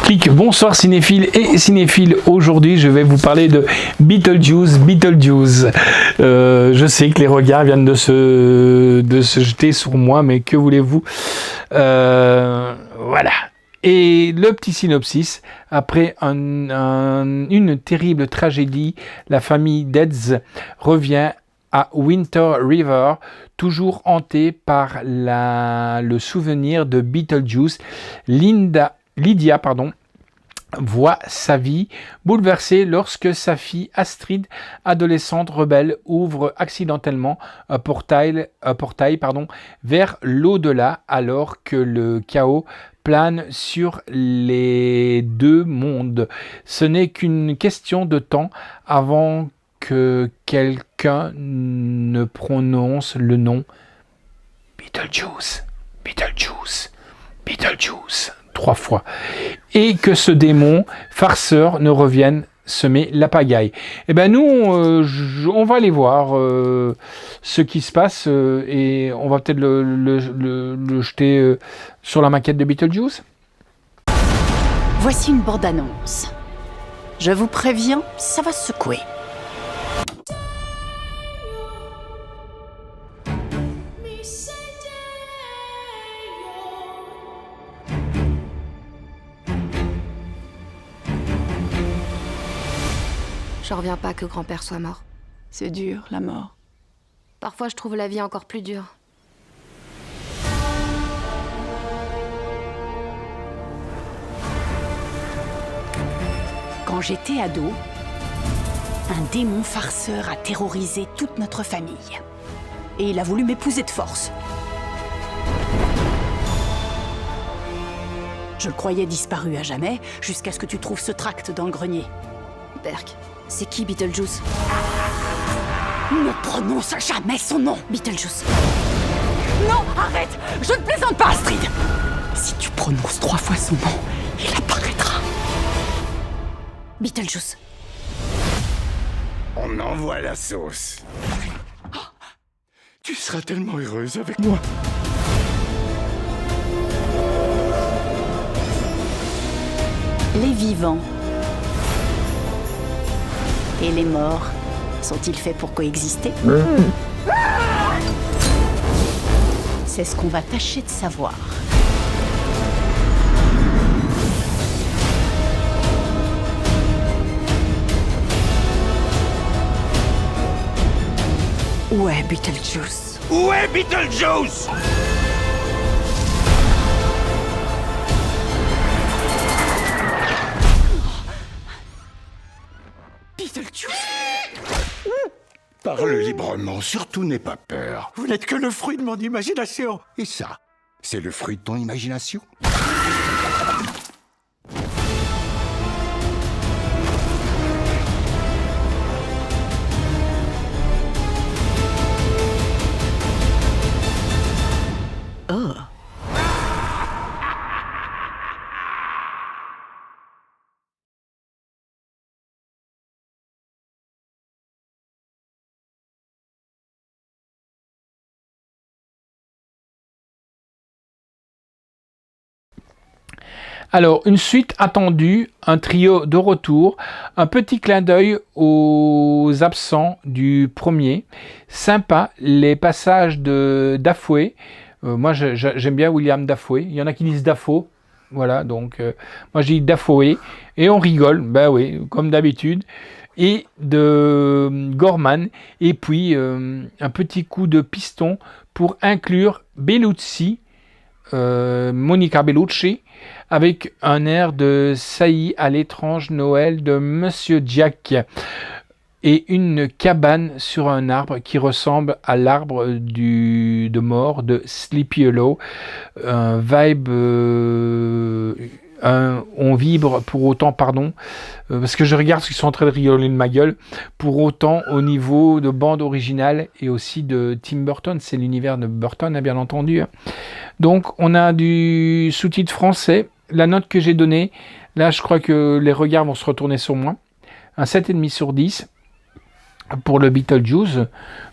Clic, bonsoir cinéphiles et cinéphiles. Aujourd'hui, je vais vous parler de Beetlejuice. Je sais que les regards viennent de se jeter sur moi, mais que voulez-vous, voilà. Et le petit synopsis, après une terrible tragédie, la famille Deeds revient à Winter River, toujours hantée par le souvenir de Beetlejuice. Lydia voit sa vie bouleversée lorsque sa fille Astrid, adolescente rebelle, ouvre accidentellement un portail vers l'au-delà, alors que le chaos plane sur les deux mondes. Ce n'est qu'une question de temps avant que quelqu'un ne prononce le nom Beetlejuice, 3 fois, et que ce démon farceur ne revienne semer la pagaille. Et ben nous, on va aller voir ce qui se passe et on va peut-être le jeter sur la maquette de Beetlejuice. Voici une bande-annonce. Je vous préviens, ça va secouer. J'en reviens pas que grand-père soit mort. C'est dur, la mort. Parfois, je trouve la vie encore plus dure. Quand j'étais ado, un démon farceur a terrorisé toute notre famille. Et il a voulu m'épouser de force. Je le croyais disparu à jamais, jusqu'à ce que tu trouves ce tract dans le grenier. Berk, c'est qui Beetlejuice? Ne prononce jamais son nom! Beetlejuice. Non, arrête! Je ne plaisante pas, Astrid! Si tu prononces 3 fois son nom, il apparaîtra. Beetlejuice. On envoie la sauce. Oh, tu seras tellement heureuse avec moi. Les vivants et les morts sont-ils faits pour coexister? C'est ce qu'on va tâcher de savoir. Où est Beetlejuice? Où est Beetlejuice? Beetlejuice? Parle librement, surtout n'aie pas peur. Vous n'êtes que le fruit de mon imagination. Et ça, c'est le fruit de ton imagination? Oh. Alors, une suite attendue, un trio de retour, un petit clin d'œil aux absents du premier. Sympa, les passages de Dafoe. Moi, j'aime bien William Dafoe. Il y en a qui disent Dafoe. Voilà, donc moi je dis Dafoe. Et on rigole, ben oui, comme d'habitude. Et de Gorman. Et puis, un petit coup de piston pour inclure Bellucci, Monica Bellucci, avec un air de saillie à l'étrange Noël de Monsieur Jack et une cabane sur un arbre qui ressemble à l'arbre de mort de Sleepy Hollow. Un vibe, on vibre pour autant, parce que je regarde ce qu'ils sont en train de rigoler de ma gueule, pour autant au niveau de bande originale et aussi de Tim Burton, c'est l'univers de Burton, bien entendu. Donc on a du sous-titre français. La note que j'ai donnée, là je crois que les regards vont se retourner sur moi. Un 7,5 sur 10. pour le Beetlejuice,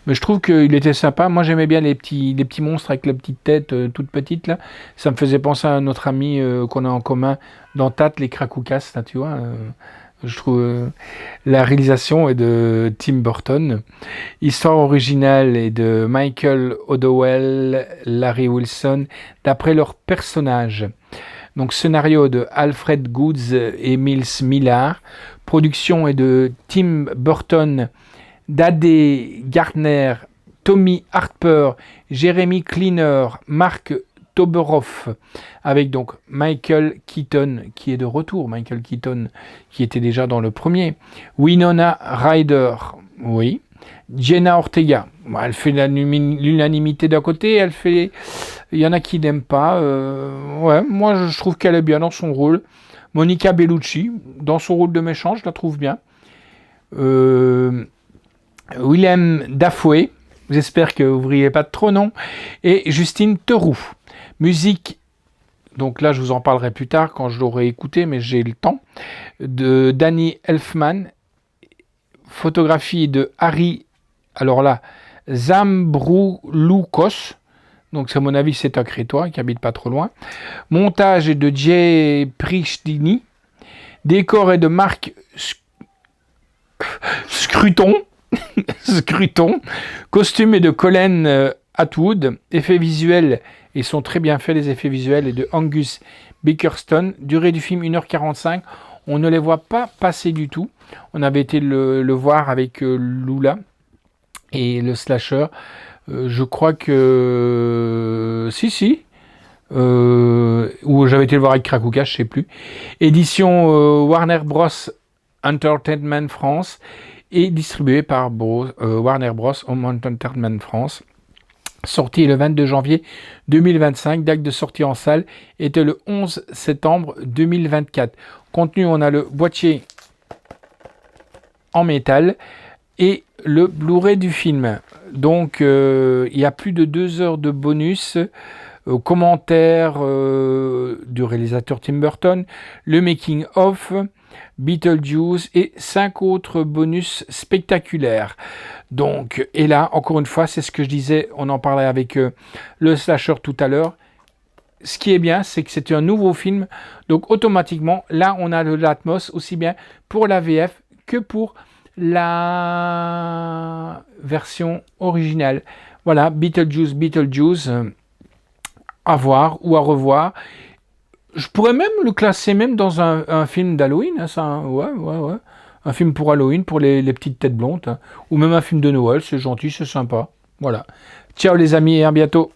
mais je trouve qu'il était sympa. Moi, j'aimais bien les petits monstres avec la petite tête toute petite là. Ça me faisait penser à notre ami qu'on a en commun dans Tat, les Krakoukas, là, tu vois. Je trouve la réalisation est de Tim Burton. Histoire originale est de Michael O'Dowell, Larry Wilson, d'après leurs personnages. Donc scénario de Alfred Goods et Mills Millar. Production est de Tim Burton, Dade Gardner, Tommy Harper, Jeremy Cleaner, Mark Toberoff, avec donc Michael Keaton qui est de retour, Michael Keaton qui était déjà dans le premier, Winona Ryder, oui, Jenna Ortega, elle fait l'unanimité d'un côté, il y en a qui n'aiment pas, ouais, moi je trouve qu'elle est bien dans son rôle. Monica Bellucci, dans son rôle de méchant, je la trouve bien. Willem Dafoe, j'espère que vous ne riez pas de trop non, et Justine Theroux. Musique, donc là je vous en parlerai plus tard quand je l'aurai écouté, mais j'ai le temps, de Danny Elfman, photographie de Harry, alors là, Zambrouloukos, donc à mon avis c'est un Crétois qui habite pas trop loin, montage est de Jay Prishdini, décor est de Marc Scruton, costume est de Colin Atwood, effets visuels, ils sont très bien faits les effets visuels, et de Angus Bickerstone, durée du film 1h45, on ne les voit pas passer du tout, on avait été le voir avec Lula et le slasher, je crois que ou j'avais été le voir avec Krakouka, je sais plus, édition Warner Bros Entertainment France, et distribué par Warner Bros. Entertainment France. Sorti le 22 janvier 2025, date de sortie en salle était le 11 septembre 2024. Contenu, on a le boîtier en métal et le Blu-ray du film. Donc, il y a plus de 2 heures de bonus, commentaires du réalisateur Tim Burton, le making of, Beetlejuice et 5 autres bonus spectaculaires. Donc, et là, encore une fois, c'est ce que je disais, on en parlait avec le slasher tout à l'heure. Ce qui est bien, c'est que c'est un nouveau film, donc automatiquement, là, on a de l'atmos aussi bien pour la VF que pour la version originale. Voilà, Beetlejuice, à voir ou à revoir. Je pourrais même le classer même dans un film d'Halloween, hein, ça, ouais. Un film pour Halloween, pour les petites têtes blondes, hein. Ou même un film de Noël, c'est gentil, c'est sympa. Voilà. Ciao les amis et à bientôt.